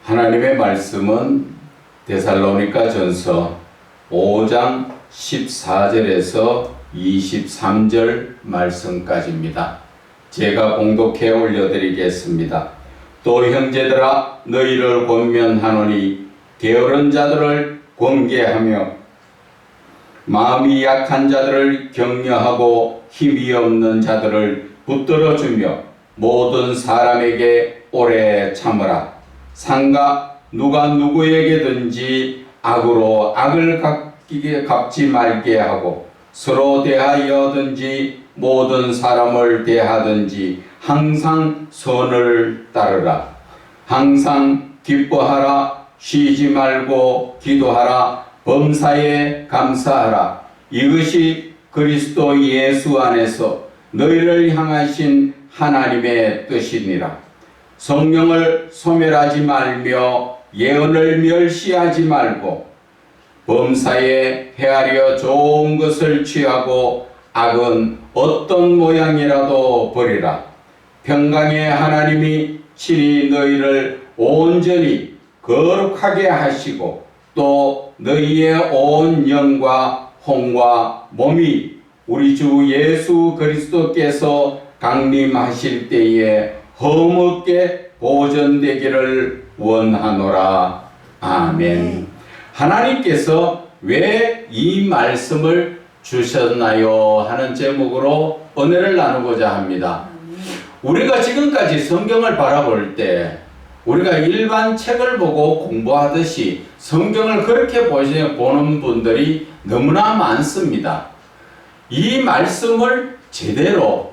하나님의 말씀은 데살로니가 전서 5장 14절에서 23절 말씀까지입니다. 제가 공독해 올려드리겠습니다. 또 형제들아 너희를 권면하노니 게으른 자들을 권계하며 마음이 약한 자들을 격려하고 힘이 없는 자들을 붙들어주며 모든 사람에게 오래 참으라. 상가 누가 누구에게든지 악으로 악을 갚지 말게 하고 서로 대하여든지 모든 사람을 대하든지 항상 선을 따르라. 항상 기뻐하라. 쉬지 말고 기도하라. 범사에 감사하라. 이것이 그리스도 예수 안에서 너희를 향하신 하나님의 뜻이니라. 성령을 소멸하지 말며 예언을 멸시하지 말고 범사에 헤아려 좋은 것을 취하고 악은 어떤 모양이라도 버리라. 평강의 하나님이 친히 너희를 온전히 거룩하게 하시고 또 너희의 온 영과 혼과 몸이 우리 주 예수 그리스도께서 강림하실 때에 흠없게 보존되기를 원하노라. 아멘. 하나님께서 왜 이 말씀을 주셨나요? 하는 제목으로 은혜를 나누고자 합니다. 우리가 지금까지 성경을 바라볼 때 우리가 일반 책을 보고 공부하듯이 성경을 그렇게 보는 분들이 너무나 많습니다. 이 말씀을 제대로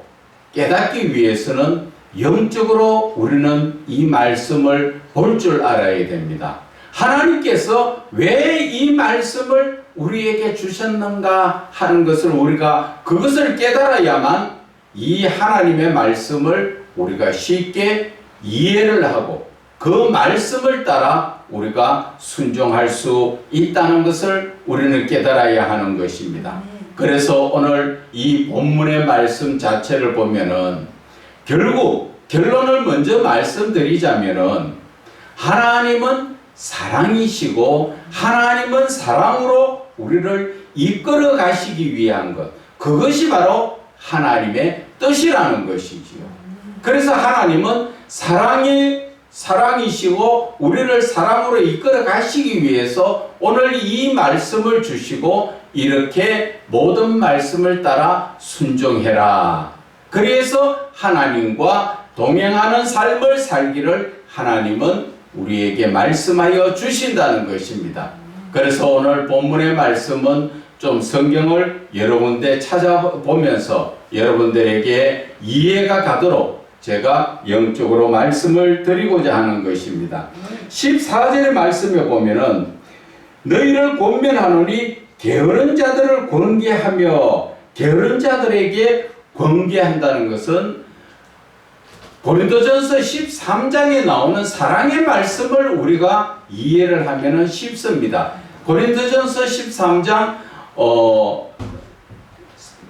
깨닫기 위해서는 영적으로 우리는 이 말씀을 볼 줄 알아야 됩니다. 하나님께서 왜 이 말씀을 우리에게 주셨는가 하는 것을 우리가 그것을 깨달아야만 이 하나님의 말씀을 우리가 쉽게 이해를 하고 그 말씀을 따라 우리가 순종할 수 있다는 것을 우리는 깨달아야 하는 것입니다. 그래서 오늘 이 본문의 말씀 자체를 보면은 결국 결론을 먼저 말씀드리자면은 하나님은 사랑이시고 하나님은 사랑으로 우리를 이끌어 가시기 위한 것, 그것이 바로 하나님의 뜻이라는 것이지요. 그래서 하나님은 사랑이시고 우리를 사랑으로 이끌어 가시기 위해서 오늘 이 말씀을 주시고 이렇게 모든 말씀을 따라 순종해라. 그래서 하나님과 동행하는 삶을 살기를 하나님은 우리에게 말씀하여 주신다는 것입니다. 그래서 오늘 본문의 말씀은 좀 성경을 여러 군데 찾아보면서 여러분들에게 이해가 가도록 제가 영적으로 말씀을 드리고자 하는 것입니다. 14절의 말씀에 보면은 너희를 권면하노니 게으른 자들을 권계하며, 게으른 자들에게 권계한다는 것은 고린도전서 13장에 나오는 사랑의 말씀을 우리가 이해를 하면은 쉽습니다. 고린도전서 13장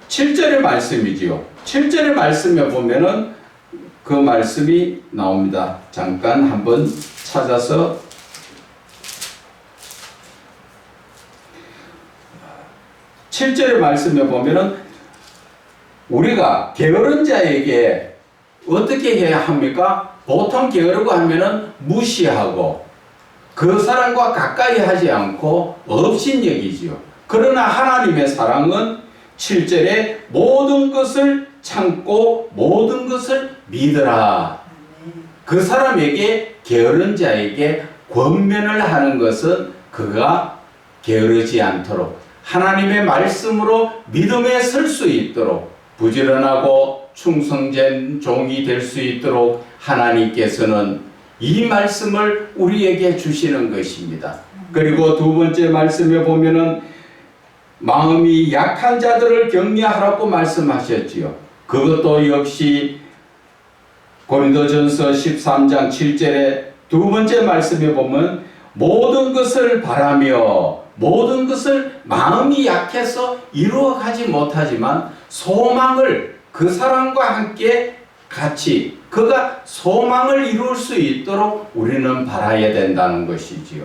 7절의 말씀이지요. 7절의 말씀에 보면은 그 말씀이 나옵니다. 잠깐 한번 찾아서 7절의 말씀에 보면은 우리가 게으른 자에게 어떻게 해야 합니까? 보통 게으르고 하면은 무시하고 그 사람과 가까이 하지 않고 업신여기지요. 그러나 하나님의 사랑은 7절에 모든 것을 참고 모든 것을 믿으라. 그 사람에게 게으른 자에게 권면을 하는 것은 그가 게으르지 않도록 하나님의 말씀으로 믿음에 설 수 있도록 부지런하고 충성된 종이 될 수 있도록 하나님께서는 이 말씀을 우리에게 주시는 것입니다. 그리고 두 번째 말씀에 보면은 마음이 약한 자들을 격려하라고 말씀하셨지요. 그것도 역시 고린도전서 13장 7절에 두 번째 말씀에 보면 모든 것을 바라며 모든 것을 마음이 약해서 이루어가지 못하지만 소망을 그 사람과 함께 같이 그가 소망을 이룰 수 있도록 우리는 바라야 된다는 것이지요.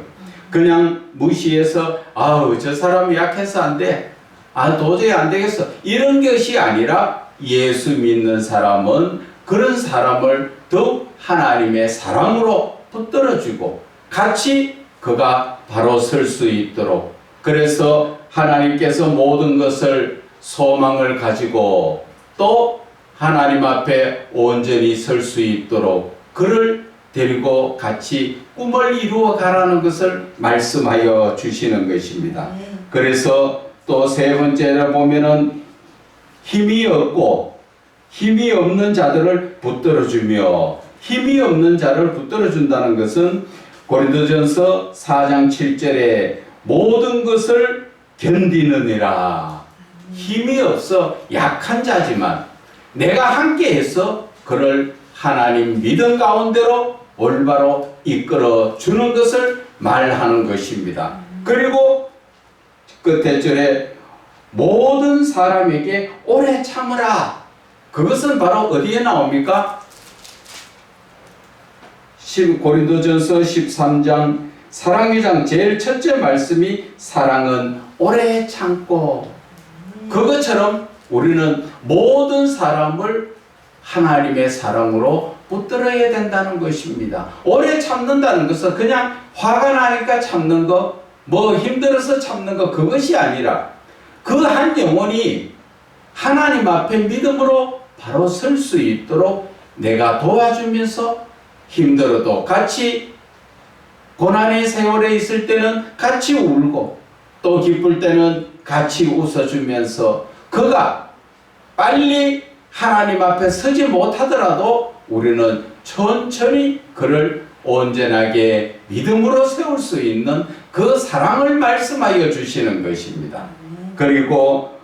그냥 무시해서 아우 저 사람 약해서 안 돼. 아 도저히 안 되겠어. 이런 것이 아니라 예수 믿는 사람은 그런 사람을 더욱 하나님의 사랑으로 붙들어주고 같이 그가 바로 설 수 있도록, 그래서 하나님께서 모든 것을 소망을 가지고 또 하나님 앞에 온전히 설 수 있도록 그를 데리고 같이 꿈을 이루어 가라는 것을 말씀하여 주시는 것입니다. 그래서 또 세 번째로 보면은 힘이 없고 힘이 없는 자들을 붙들어주며, 힘이 없는 자를 붙들어준다는 것은 고린도전서 4장 7절에 모든 것을 견디느니라. 힘이 없어 약한 자지만 내가 함께해서 그를 하나님 믿음 가운데로 올바로 이끌어 주는 것을 말하는 것입니다. 그리고 끝에 절에 모든 사람에게 오래 참으라. 그것은 바로 어디에 나옵니까? 고린도전서 13장 사랑의 장 제일 첫째 말씀이 사랑은 오래 참고, 그것처럼 우리는 모든 사람을 하나님의 사랑으로 붙들어야 된다는 것입니다. 오래 참는다는 것은 그냥 화가 나니까 참는 거, 뭐 힘들어서 참는 거, 그것이 아니라 그 한 영혼이 하나님 앞에 믿음으로 바로 설 수 있도록 내가 도와주면서 힘들어도 같이, 고난의 세월에 있을 때는 같이 울고 또 기쁠 때는 같이 웃어주면서 그가 빨리 하나님 앞에 서지 못하더라도 우리는 천천히 그를 온전하게 믿음으로 세울 수 있는 그 사랑을 말씀하여 주시는 것입니다. 그리고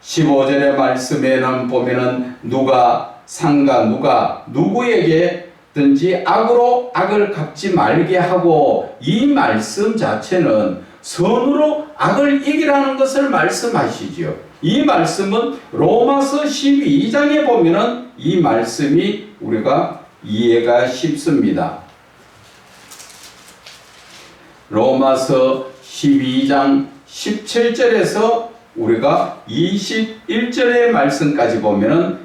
15절의 말씀에는 보면은 누가 누구에게든지 악으로 악을 갚지 말게 하고, 이 말씀 자체는 선으로 악을 이기라는 것을 말씀하시지요. 이 말씀은 로마서 12장에 보면은 이 말씀이 우리가 이해가 쉽습니다. 로마서 12장 17절에서 우리가 21절의 말씀까지 보면은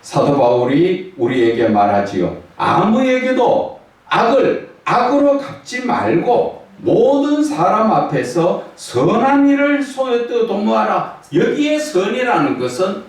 사도 바울이 우리에게 말하지요. 아무에게도 악을 악으로 갚지 말고 모든 사람 앞에서 선한 일을 손에 도모하라. 여기에 선이라는 것은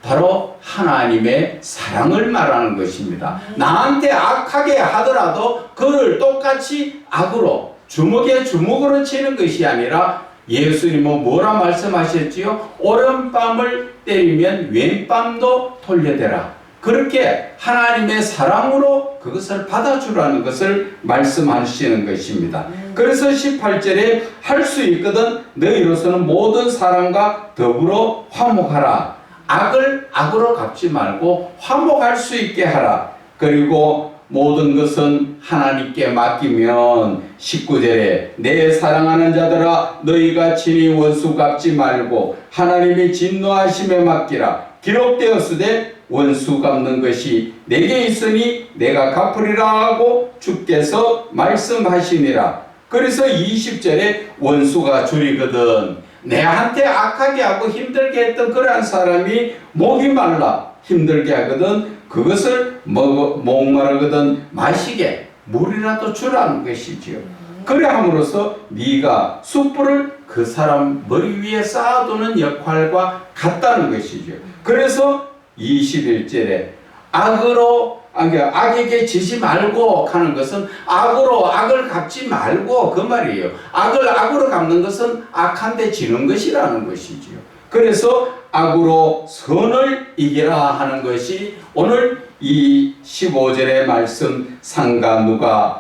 바로 하나님의 사랑을 말하는 것입니다. 나한테 악하게 하더라도 그를 똑같이 악으로 주먹에 주먹으로 치는 것이 아니라, 예수님은 뭐라 말씀하셨지요? 오른뺨을 때리면 왼뺨도 돌려대라. 그렇게 하나님의 사랑으로 그것을 받아주라는 것을 말씀하시는 것입니다. 그래서 18절에 할 수 있거든 너희로서는 모든 사람과 더불어 화목하라. 악을 악으로 갚지 말고 화목할 수 있게 하라. 그리고 모든 것은 하나님께 맡기면 19절에 내 사랑하는 자들아 너희가 친히 원수 갚지 말고 하나님이 진노하심에 맡기라. 기록되었으되 원수 갚는 것이 내게 있으니 내가 갚으리라 하고 주께서 말씀하시니라. 그래서 20절에 원수가 줄이거든 내한테 악하게 하고 힘들게 했던 그러한 사람이 목이 말라 힘들게 하거든 그것을 목마르거든 마시게 물이라도 주라는 것이지요. 그래 함으로써 네가 숯불을 그 사람 머리 위에 쌓아두는 역할과 같다는 것이죠. 그래서 21절에 악에게 지지 말고 하는 것은 악으로 악을 갚지 말고 그 말이에요. 악을 악으로 갚는 것은 악한데 지는 것이라는 것이지요. 그래서 악으로 선을 이기라 하는 것이 오늘 이 15절의 말씀 상가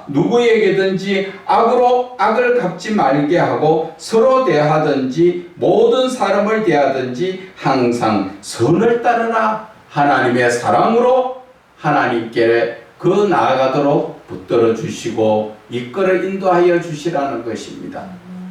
누구에게든지 악으로 악을 갚지 말게 하고 서로 대하든지 모든 사람을 대하든지 항상 선을 따르라. 하나님의 사랑으로 하나님께 그 나아가도록 붙들어 주시고 이끌어 인도하여 주시라는 것입니다.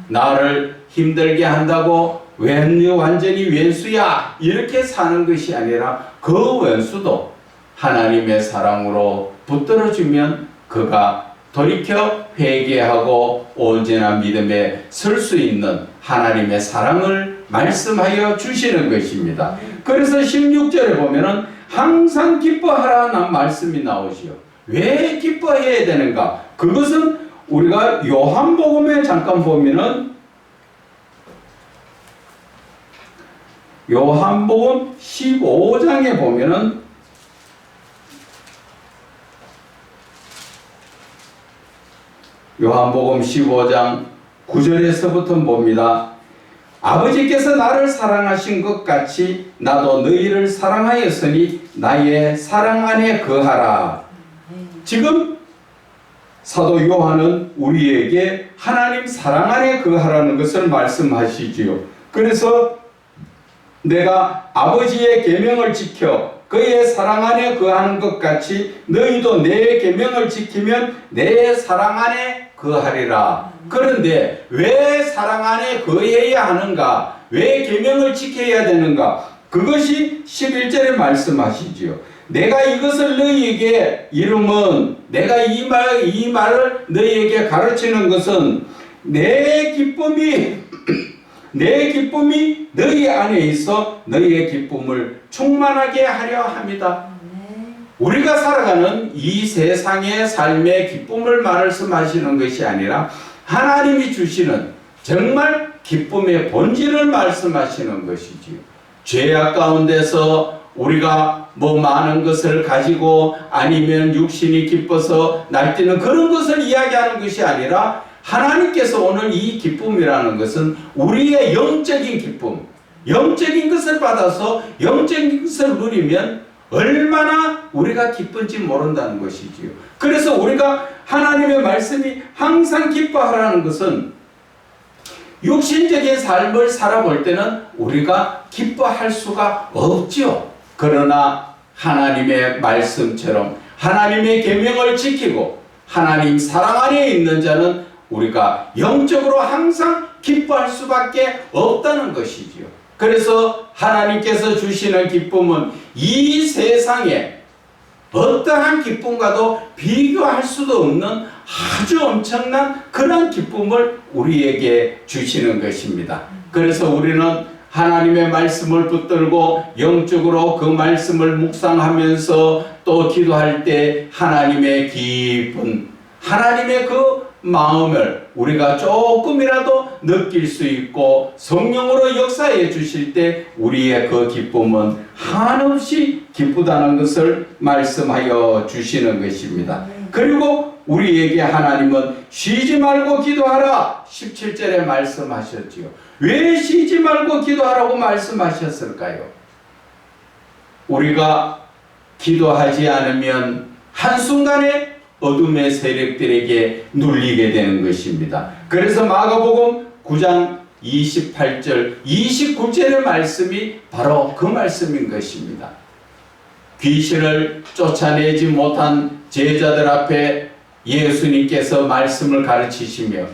나를 힘들게 한다고 완전히 왼수야 이렇게 사는 것이 아니라 그 왼수도 하나님의 사랑으로 붙들어주면 그가 돌이켜 회개하고 온전한 믿음에 설 수 있는 하나님의 사랑을 말씀하여 주시는 것입니다. 그래서 16절에 보면은 항상 기뻐하라는 말씀이 나오지요. 왜 기뻐해야 되는가? 그것은 우리가 요한복음에 잠깐 보면은 요한복음 15장에 보면은 요한복음 15장 9절에서부터 봅니다. 아버지께서 나를 사랑하신 것 같이 나도 너희를 사랑하였으니 나의 사랑 안에 거하라. 지금 사도 요한은 우리에게 하나님 사랑 안에 거하라는 것을 말씀하시지요. 그래서 내가 아버지의 계명을 지켜 그의 사랑 안에 거하는 것 같이 너희도 내 계명을 지키면 내 사랑 안에 거하리라. 그런데 왜 사랑 안에 거해야 하는가? 왜 계명을 지켜야 되는가? 그것이 11절에 말씀하시지요. 내가 이것을 너희에게 이름은 내가 이 말을 너희에게 가르치는 것은 내 기쁨이 너희 안에 있어 너희의 기쁨을 충만하게 하려 합니다. 우리가 살아가는 이 세상의 삶의 기쁨을 말씀하시는 것이 아니라 하나님이 주시는 정말 기쁨의 본질을 말씀하시는 것이지요. 죄악 가운데서 우리가 많은 것을 가지고 아니면 육신이 기뻐서 날뛰는 그런 것을 이야기하는 것이 아니라 하나님께서 오늘 이 기쁨이라는 것은 우리의 영적인 기쁨, 영적인 것을 받아서 영적인 것을 누리면 얼마나 우리가 기쁜지 모른다는 것이지요. 그래서 우리가 하나님의 말씀이 항상 기뻐하라는 것은 육신적인 삶을 살아볼 때는 우리가 기뻐할 수가 없지요. 그러나 하나님의 말씀처럼 하나님의 계명을 지키고 하나님 사랑 안에 있는 자는 우리가 영적으로 항상 기뻐할 수밖에 없다는 것이지요. 그래서 하나님께서 주시는 기쁨은 이 세상에 어떠한 기쁨과도 비교할 수도 없는 아주 엄청난 그런 기쁨을 우리에게 주시는 것입니다. 그래서 우리는 하나님의 말씀을 붙들고 영적으로 그 말씀을 묵상하면서 또 기도할 때 하나님의 기쁨, 하나님의 그 마음을 우리가 조금이라도 느낄 수 있고 성령으로 역사해 주실 때 우리의 그 기쁨은 한없이 기쁘다는 것을 말씀하여 주시는 것입니다. 그리고 우리에게 하나님은 쉬지 말고 기도하라 17절에 말씀하셨지요. 왜 쉬지 말고 기도하라고 말씀하셨을까요? 우리가 기도하지 않으면 한순간에 어둠의 세력들에게 눌리게 되는 것입니다. 그래서 마가복음 9장 28절, 29절의 말씀이 바로 그 말씀인 것입니다. 귀신을 쫓아내지 못한 제자들 앞에 예수님께서 말씀을 가르치시며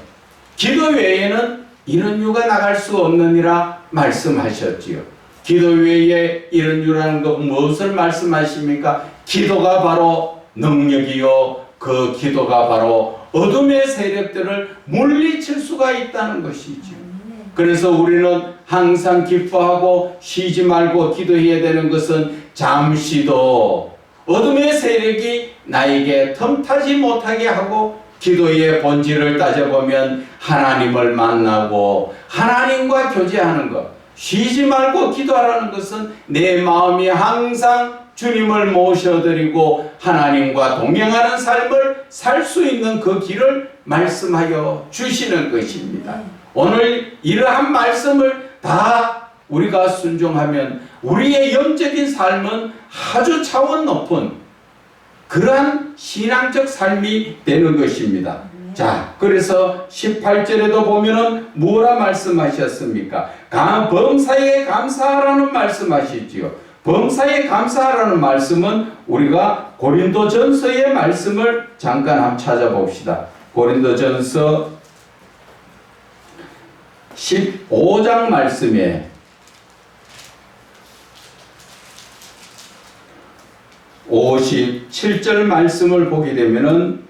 기도 외에는 이런 유가 나갈 수 없느니라 말씀하셨지요. 기도 외에 이런 유라는 것 무엇을 말씀하십니까? 기도가 바로 능력이요 그 기도가 바로 어둠의 세력들을 물리칠 수가 있다는 것이죠. 그래서 우리는 항상 기뻐하고 쉬지 말고 기도해야 되는 것은 잠시도 어둠의 세력이 나에게 틈타지 못하게 하고 기도의 본질을 따져보면 하나님을 만나고 하나님과 교제하는 것, 쉬지 말고 기도하라는 것은 내 마음이 항상 주님을 모셔드리고 하나님과 동행하는 삶을 살 수 있는 그 길을 말씀하여 주시는 것입니다. 오늘 이러한 말씀을 다 우리가 순종하면 우리의 영적인 삶은 아주 차원 높은 그러한 신앙적 삶이 되는 것입니다. 자, 그래서 18절에도 보면은 뭐라 말씀하셨습니까? 범사에 감사하라는 말씀하시지요. 범사에 감사하라는 말씀은 우리가 고린도전서의 말씀을 잠깐 한번 찾아봅시다. 고린도전서 15장 말씀에 57절 말씀을 보게 되면은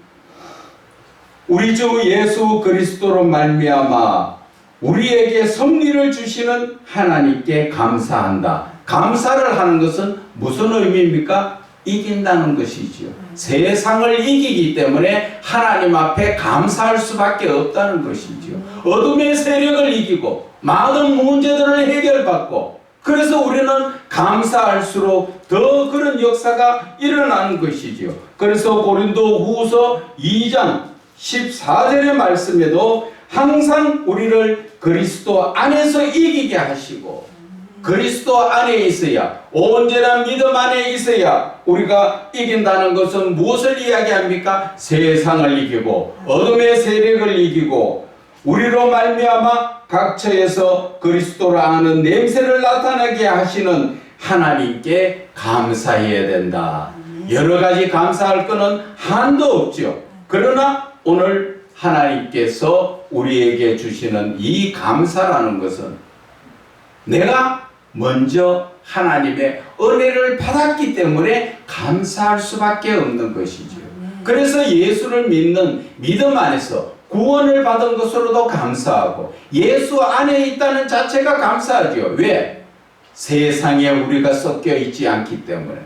우리 주 예수 그리스도로 말미암아 우리에게 섭리를 주시는 하나님께 감사한다. 감사를 하는 것은 무슨 의미입니까? 이긴다는 것이지요. 세상을 이기기 때문에 하나님 앞에 감사할 수밖에 없다는 것이지요. 어둠의 세력을 이기고 많은 문제들을 해결받고, 그래서 우리는 감사할수록 더 그런 역사가 일어나는 것이지요. 그래서 고린도 후서 2장 14절의 말씀에도 항상 우리를 그리스도 안에서 이기게 하시고, 그리스도 안에 있어야, 온전한 믿음 안에 있어야 우리가 이긴다는 것은 무엇을 이야기합니까? 세상을 이기고 어둠의 세력을 이기고 우리로 말미암아 각처에서 그리스도를 아는 냄새를 나타나게 하시는 하나님께 감사해야 된다. 여러 가지 감사할 것은 한도 없죠. 그러나 오늘 하나님께서 우리에게 주시는 이 감사라는 것은 내가 먼저 하나님의 은혜를 받았기 때문에 감사할 수밖에 없는 것이죠. 그래서 예수를 믿는 믿음 안에서 구원을 받은 것으로도 감사하고 예수 안에 있다는 자체가 감사하죠. 왜? 세상에 우리가 섞여 있지 않기 때문에.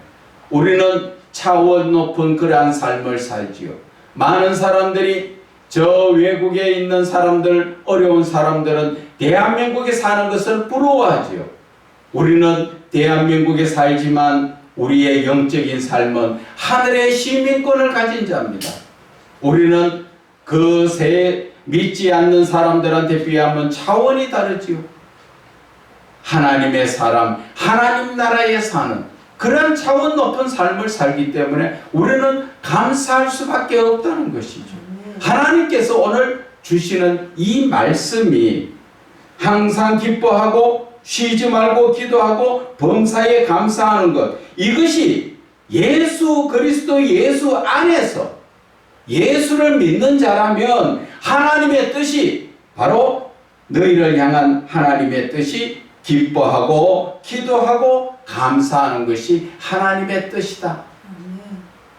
우리는 차원 높은 그러한 삶을 살지요. 많은 사람들이, 저 외국에 있는 사람들, 어려운 사람들은 대한민국에 사는 것을 부러워하지요. 우리는 대한민국에 살지만 우리의 영적인 삶은 하늘의 시민권을 가진 자입니다. 우리는 그 믿지 않는 사람들한테 비하면 차원이 다르지요. 하나님의 사람, 하나님 나라에 사는 그런 차원 높은 삶을 살기 때문에 우리는 감사할 수밖에 없다는 것이죠. 하나님께서 오늘 주시는 이 말씀이 항상 기뻐하고 쉬지 말고 기도하고 범사에 감사하는 것, 이것이 예수 그리스도 예수 안에서 예수를 믿는 자라면 하나님의 뜻이, 바로 너희를 향한 하나님의 뜻이 기뻐하고 기도하고 감사하는 것이 하나님의 뜻이다.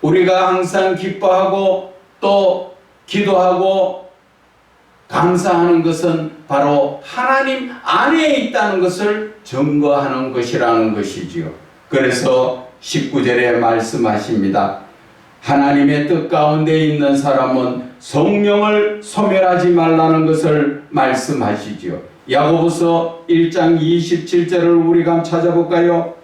우리가 항상 기뻐하고 또 기도하고 감사하는 것은 바로 하나님 안에 있다는 것을 증거하는 것이라는 것이지요. 그래서 19절에 말씀하십니다. 하나님의 뜻 가운데 있는 사람은 성령을 소멸하지 말라는 것을 말씀하시지요. 야고보서 1장 27절을 우리가 한번 찾아볼까요?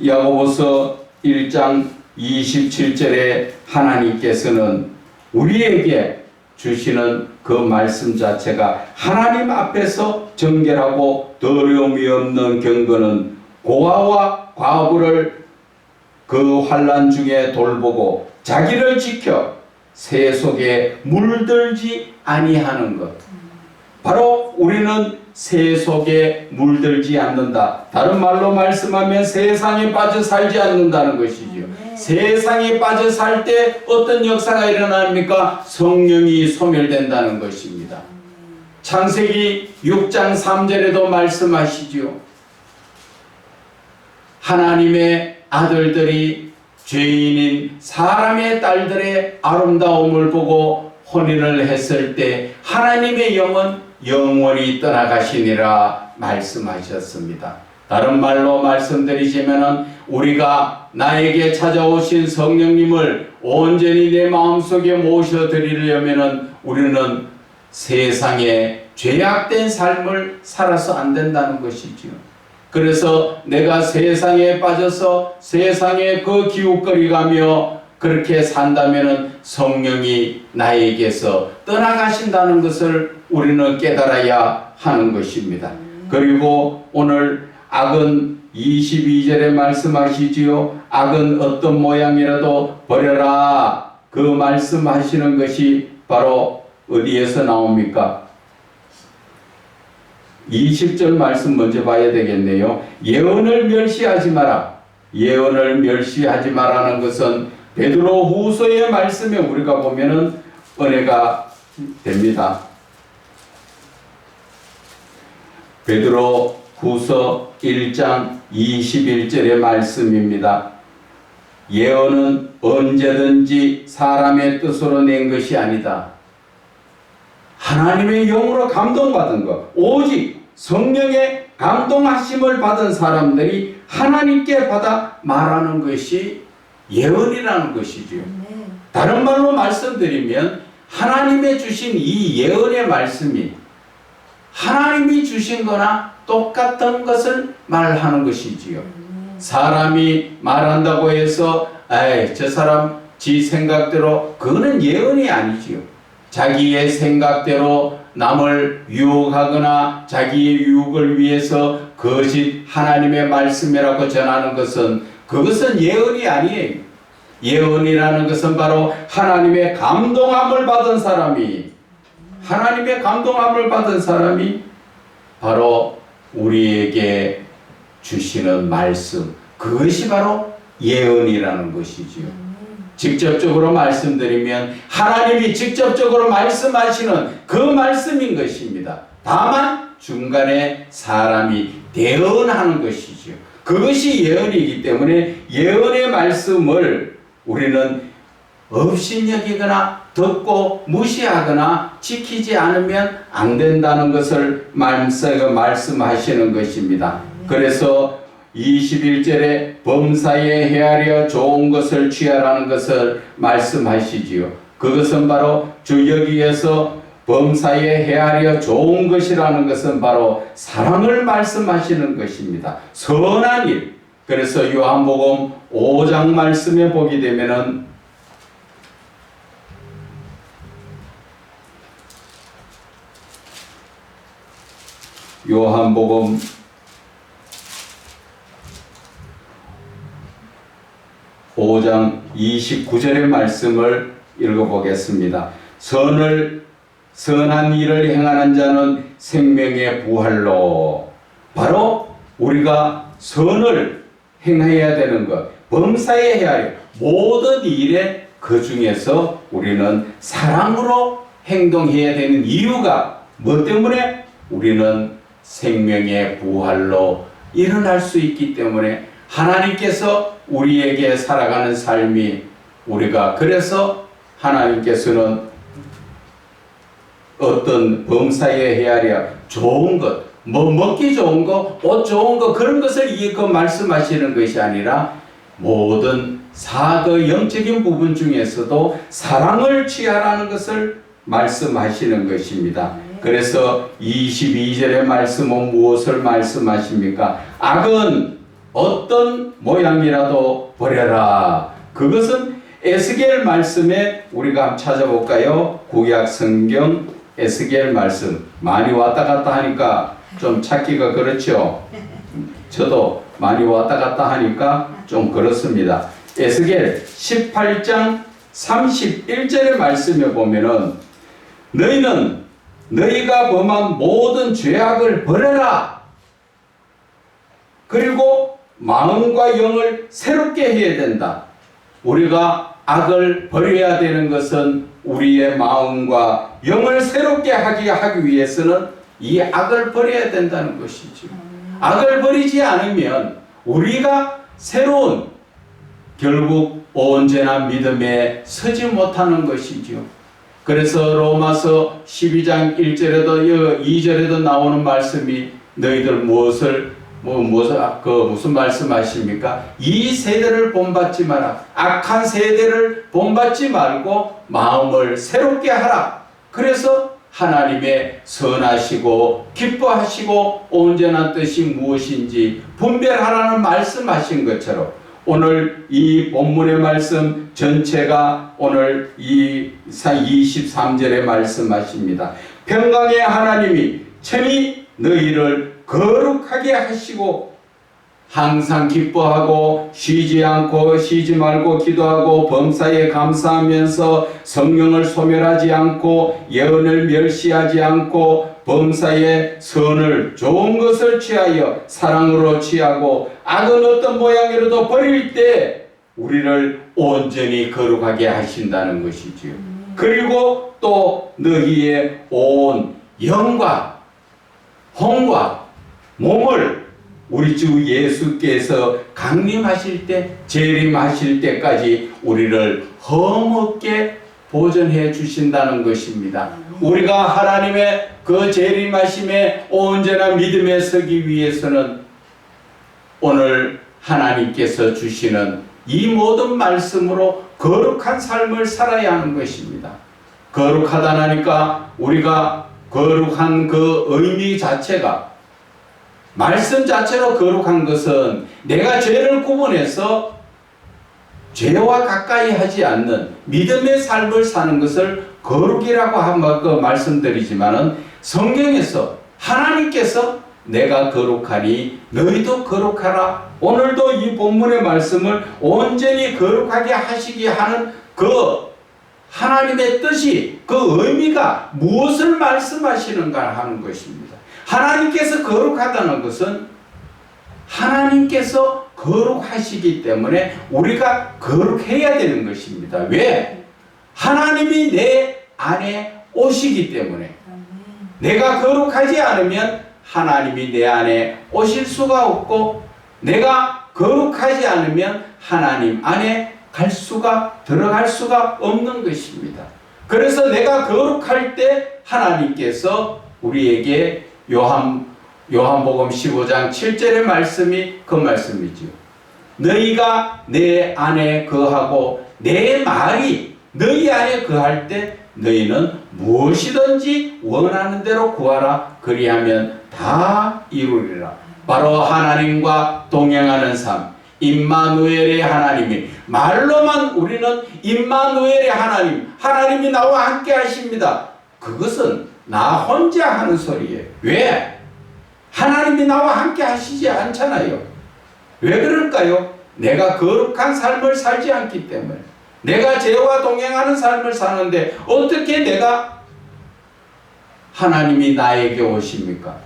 야고보서 1장 27절에 하나님께서는 우리에게 주시는 그 말씀 자체가 하나님 앞에서 정결하고 더러움이 없는 경건은 고아와 과부를 그 환난 중에 돌보고 자기를 지켜 새 속에 물들지 아니하는 것. 바로 우리는 새 속에 물들지 않는다. 다른 말로 말씀하면 세상에 빠져 살지 않는다는 것이지요. 세상에 빠져 살 때 어떤 역사가 일어납니까? 성령이 소멸된다는 것입니다. 창세기 6장 3절에도 말씀하시지요. 하나님의 아들들이 죄인인 사람의 딸들의 아름다움을 보고 혼인을 했을 때 하나님의 영은 영원히 떠나가시니라 말씀하셨습니다. 다른 말로 말씀드리자면 우리가 나에게 찾아오신 성령님을 온전히 내 마음속에 모셔드리려면 우리는 세상에 죄악된 삶을 살아서 안 된다는 것이지요. 그래서 내가 세상에 빠져서 세상에 그 기웃거리가며 그렇게 산다면 성령이 나에게서 떠나가신다는 것을 우리는 깨달아야 하는 것입니다. 그리고 오늘 악은 22절에 말씀하시지요. 악은 어떤 모양이라도 버려라. 그 말씀하시는 것이 바로 어디에서 나옵니까? 20절 말씀 먼저 봐야 되겠네요. 예언을 멸시하지 마라. 예언을 멸시하지 마라는 것은 베드로 후서의 말씀에 우리가 보면은 은혜가 됩니다. 베드로 후서 1장 21절의 말씀입니다. 예언은 언제든지 사람의 뜻으로 낸 것이 아니다. 하나님의 영으로 감동받은 것, 오직 성령의 감동하심을 받은 사람들이 하나님께 받아 말하는 것이 예언이라는 것이죠. 다른 말로 말씀드리면 하나님의 주신 이 예언의 말씀이 하나님이 주신 거나 똑같은 것을 말하는 것이지요. 사람이 말한다고 해서 저 사람 지 생각대로, 그거는 예언이 아니지요. 자기의 생각대로 남을 유혹하거나 자기의 유혹을 위해서 거짓 하나님의 말씀이라고 전하는 것은, 그것은 예언이 아니에요. 예언이라는 것은 바로 하나님의 감동함을 받은 사람이, 하나님의 감동함을 받은 사람이 바로 우리에게 주시는 말씀, 그것이 바로 예언이라는 것이지요. 직접적으로 말씀드리면 하나님이 직접적으로 말씀하시는 그 말씀인 것입니다. 다만 중간에 사람이 대언하는 것이지요. 그것이 예언이기 때문에 예언의 말씀을 우리는 업신여기거나 듣고 무시하거나 지키지 않으면 안 된다는 것을 말씀하시는 것입니다. 그래서 21절에 범사에 헤아려 좋은 것을 취하라는 것을 말씀하시지요. 그것은 바로 주 여기에서 범사에 헤아려 좋은 것이라는 것은 바로 사랑을 말씀하시는 것입니다. 선한 일. 그래서 요한복음 5장 말씀에 보게 되면은 요한복음 5장 29절의 말씀을 읽어보겠습니다. 선한 일을 행하는 자는 생명의 부활로, 바로 우리가 선을 행해야 되는 것, 범사에 헤아려 모든 일에 그 중에서 우리는 사랑으로 행동해야 되는 이유가 뭐 때문에? 우리는 생명의 부활로 일어날 수 있기 때문에 하나님께서 우리에게 살아가는 삶이, 우리가 그래서 하나님께서는 어떤 범사에 헤아려 좋은 것, 뭐 먹기 좋은 거, 옷 좋은 거, 그런 것을 말씀하시는 것이 아니라 모든 사그 영적인 부분 중에서도 사랑을 취하라는 것을 말씀하시는 것입니다. 그래서 22절의 말씀은 무엇을 말씀하십니까? 악은 어떤 모양이라도 버려라. 그것은 에스겔 말씀에 우리가 한번 찾아볼까요? 구약 성경 에스겔 말씀. 많이 왔다 갔다 하니까 좀 찾기가 그렇죠. 저도 많이 왔다 갔다 하니까 좀 그렇습니다. 에스겔 18장 31절의 말씀에 보면은 너희는 너희가 범한 모든 죄악을 버려라. 그리고 마음과 영을 새롭게 해야 된다. 우리가 악을 버려야 되는 것은 우리의 마음과 영을 새롭게 하기 위해서는 이 악을 버려야 된다는 것이죠. 악을 버리지 않으면 우리가 새로운, 결국 언제나 믿음에 서지 못하는 것이죠. 그래서 로마서 12장 1절에도 2절에도 나오는 말씀이 너희들 무슨 말씀하십니까? 이 세대를 본받지 마라. 악한 세대를 본받지 말고 마음을 새롭게 하라. 그래서 하나님의 선하시고 기뻐하시고 온전한 뜻이 무엇인지 분별하라는 말씀하신 것처럼 오늘 이 본문의 말씀 전체가 오늘 이 23절에 말씀하십니다. 평강의 하나님이 친히 너희를 거룩하게 하시고 항상 기뻐하고 쉬지 말고 기도하고 범사에 감사하면서 성령을 소멸하지 않고 예언을 멸시하지 않고 범사에 선을 좋은 것을 취하여 사랑으로 취하고 악은 어떤 모양이라도 버릴 때 우리를 온전히 거룩하게 하신다는 것이지요. 그리고 또 너희의 온 영과 혼과 몸을 우리 주 예수께서 강림하실 때, 재림하실 때까지 우리를 험없게 보존해 주신다는 것입니다. 우리가 하나님의 그 재림하심에 온전한 믿음에 서기 위해서는 오늘 하나님께서 주시는 이 모든 말씀으로 거룩한 삶을 살아야 하는 것입니다. 거룩하다니까 우리가 거룩한 그 의미 자체가, 말씀 자체로 거룩한 것은 내가 죄를 구분해서 죄와 가까이 하지 않는 믿음의 삶을 사는 것을 거룩이라고 한번 말씀드리지만은, 성경에서 하나님께서 내가 거룩하니 너희도 거룩하라, 오늘도 이 본문의 말씀을 온전히 거룩하게 하시게 하는 그 하나님의 뜻이, 그 의미가 무엇을 말씀하시는가 하는 것입니다. 하나님께서 거룩하다는 것은 하나님께서 거룩하시기 때문에 우리가 거룩해야 되는 것입니다. 왜? 하나님이 내 안에 오시기 때문에. 내가 거룩하지 않으면 하나님이 내 안에 오실 수가 없고, 내가 거룩하지 않으면 하나님 안에 들어갈 수가 없는 것입니다. 그래서 내가 거룩할 때 하나님께서 우리에게 요한복음 15장 7절의 말씀이 그 말씀이지요. 너희가 내 안에 거하고 내 말이 너희 안에 거할 때 너희는 무엇이든지 원하는 대로 구하라, 그리하면 다 이루리라. 바로 하나님과 동행하는 삶, 임마누엘의 하나님이, 말로만 우리는 임마누엘의 하나님, 하나님이 나와 함께 하십니다. 그것은 나 혼자 하는 소리예요. 왜? 하나님이 나와 함께 하시지 않잖아요. 왜 그럴까요? 내가 거룩한 삶을 살지 않기 때문에. 내가 죄와 동행하는 삶을 사는데 어떻게 내가 하나님이 나에게 오십니까?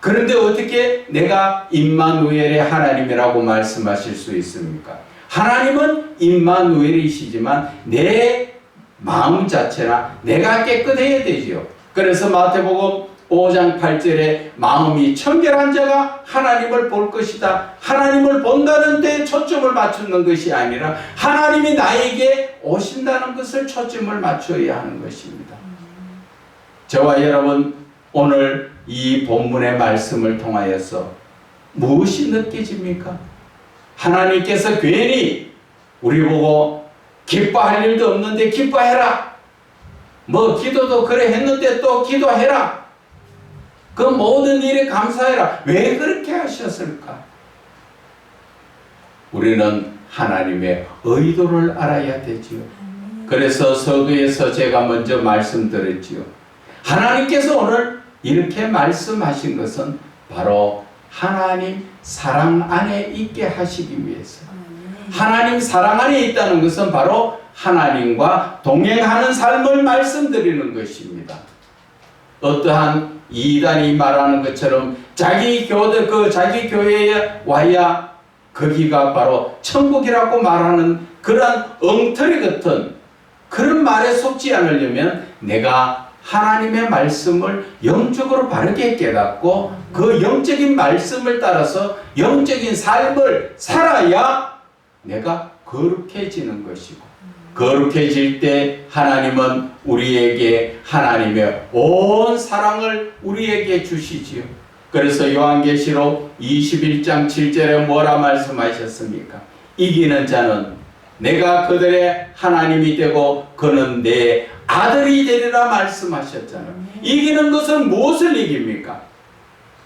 그런데 어떻게 내가 임마누엘의 하나님이라고 말씀하실 수 있습니까? 하나님은 임마누엘이시지만 내 마음 자체나 내가 깨끗해야 되지요. 그래서 마태복음 5장 8절에 마음이 청결한 자가 하나님을 볼 것이다. 하나님을 본다는 데 초점을 맞추는 것이 아니라 하나님이 나에게 오신다는 것을 초점을 맞춰야 하는 것입니다. 저와 여러분, 오늘 이 본문의 말씀을 통하여서 무엇이 느껴집니까? 하나님께서 괜히 우리 보고 기뻐할 일도 없는데 기뻐해라, 뭐 기도도 그래 했는데 또 기도해라, 그 모든 일에 감사해라, 왜 그렇게 하셨을까? 우리는 하나님의 의도를 알아야 되지요. 그래서 서두에서 제가 먼저 말씀드렸지요. 하나님께서 오늘 이렇게 말씀하신 것은 바로 하나님 사랑 안에 있게 하시기 위해서. 하나님 사랑 안에 있다는 것은 바로 하나님과 동행하는 삶을 말씀드리는 것입니다. 어떠한 이단이 말하는 것처럼 자기 교회에 와야 거기가 바로 천국이라고 말하는 그런 엉터리 같은 그런 말에 속지 않으려면 내가 하나님의 말씀을 영적으로 바르게 깨닫고 그 영적인 말씀을 따라서 영적인 삶을 살아야 내가 거룩해지는 것이고, 거룩해질 때 하나님은 우리에게 하나님의 온 사랑을 우리에게 주시지요. 그래서 요한계시록 21장 7절에 뭐라 말씀하셨습니까? 이기는 자는 내가 그들의 하나님이 되고 그는 내 아들이 되리라 말씀하셨잖아요. 이기는 것은 무엇을 이깁니까?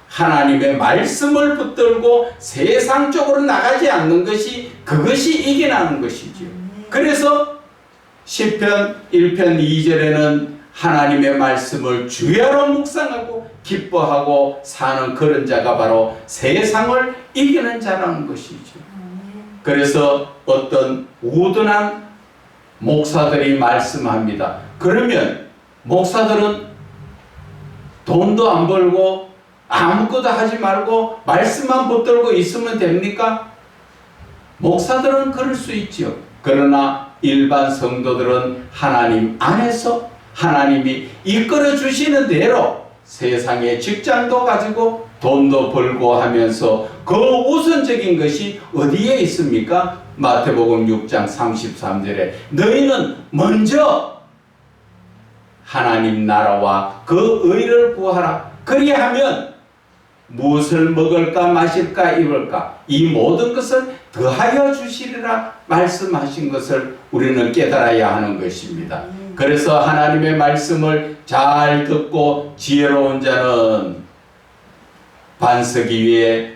하나님의 말씀을 붙들고 세상 쪽으로 나가지 않는 것이, 그것이 이겨나는 것이지요. 그래서 시편 1편 2절에는 하나님의 말씀을 주야로 묵상하고 기뻐하고 사는 그런 자가 바로 세상을 이기는 자라는 것이죠. 그래서 어떤 우둔한 목사들이 말씀합니다. 그러면 목사들은 돈도 안 벌고 아무것도 하지 말고 말씀만 붙들고 있으면 됩니까? 목사들은 그럴 수 있죠. 그러나 일반 성도들은 하나님 안에서 하나님이 이끌어 주시는 대로 세상의 직장도 가지고 돈도 벌고 하면서 그 우선적인 것이 어디에 있습니까? 마태복음 6장 33절에 너희는 먼저 하나님 나라와 그 의를 구하라. 그리하면 무엇을 먹을까 마실까 입을까 이 모든 것을 더하여 주시리라 말씀하신 것을 우리는 깨달아야 하는 것입니다. 그래서 하나님의 말씀을 잘 듣고 지혜로운 자는 반석 위에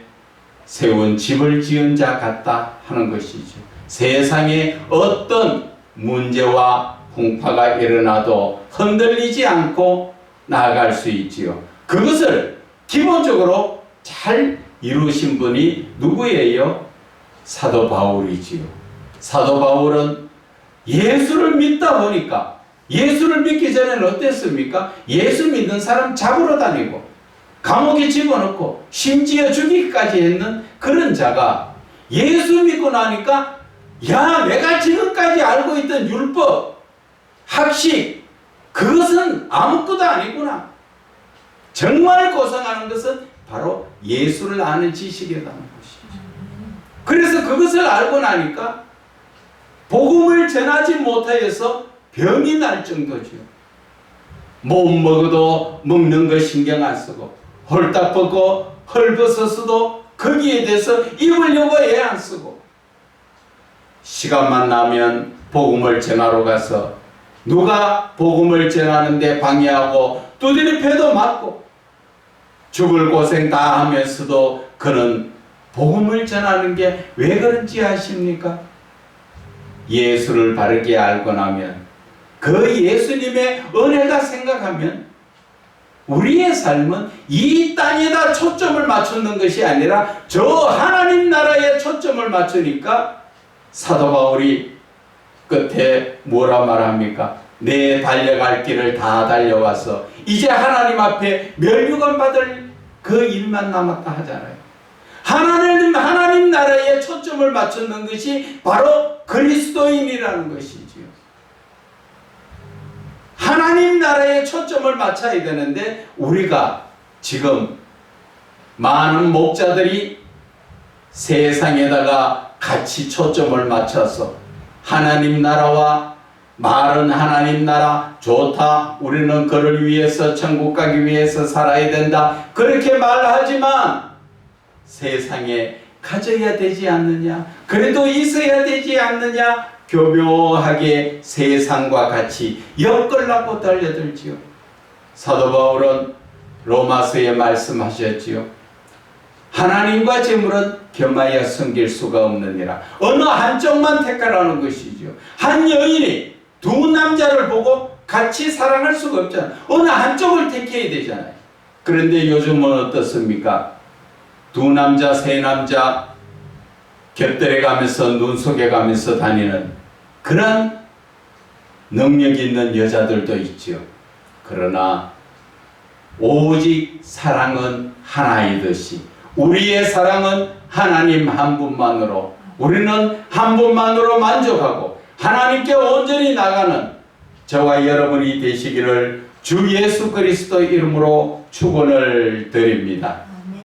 세운 집을 지은 자 같다 하는 것이죠. 세상에 어떤 문제와 풍파가 일어나도 흔들리지 않고 나아갈 수 있지요. 그것을 기본적으로 잘 이루신 분이 누구예요? 사도 바울이지요. 사도 바울은 예수를 믿다 보니까 예수를 믿기 전에는 어땠습니까? 예수 믿는 사람 잡으러 다니고 감옥에 집어넣고 심지어 죽이기까지 했는 그런 자가 예수 믿고 나니까 야, 내가 지금까지 알고 있던 율법, 학식, 그것은 아무것도 아니구나. 정말 고생하는 것은 바로 예수를 아는 지식이라는 것이죠. 그래서 그것을 알고 나니까 복음을 전하지 못하여서 병이 날 정도죠. 못 먹어도 먹는 거 신경 안 쓰고 홀딱 벗고 헐벗었어도 거기에 대해서 입으려고 애 안 쓰고 시간만 나면 복음을 전하러 가서 누가 복음을 전하는데 방해하고 두드려 패도 맞고 죽을 고생 다 하면서도 그는 복음을 전하는 게 왜 그런지 아십니까? 예수를 바르게 알고 나면 그 예수님의 은혜가 생각하면 우리의 삶은 이 땅에다 초점을 맞추는 것이 아니라 저 하나님 나라에 초점을 맞추니까 사도 바울이 끝에 뭐라 말합니까? 내 달려갈 길을 다 달려와서 이제 하나님 앞에 멸류관 받을 그 일만 남았다 하잖아요. 하나님 나라에 초점을 맞추는 것이 바로 그리스도인이라는 것이지요. 하나님 나라에 초점을 맞춰야 되는데 우리가 지금 많은 목자들이 세상에다가 같이 초점을 맞춰서 하나님 나라와 말은 하나님 나라 좋다. 우리는 그를 위해서 천국 가기 위해서 살아야 된다. 그렇게 말하지만 세상에 가져야 되지 않느냐? 그래도 있어야 되지 않느냐? 교묘하게 세상과 같이 엮으려고 달려들지요. 사도 바울은 로마서에 말씀하셨지요. 하나님과 재물은 겸하여 섬길 수가 없느니라. 어느 한쪽만 택하라는 것이죠. 한 여인이 두 남자를 보고 같이 사랑할 수가 없잖아요. 어느 한쪽을 택해야 되잖아요. 그런데 요즘은 어떻습니까? 두 남자, 세 남자 곁들여 가면서 눈 속에 가면서 다니는 그런 능력 있는 여자들도 있죠. 그러나 오직 사랑은 하나이듯이 우리의 사랑은 하나님 한 분만으로 우리는 한 분만으로 만족하고 하나님께 온전히 나가는 저와 여러분이 되시기를 주 예수 그리스도 이름으로 축원을 드립니다.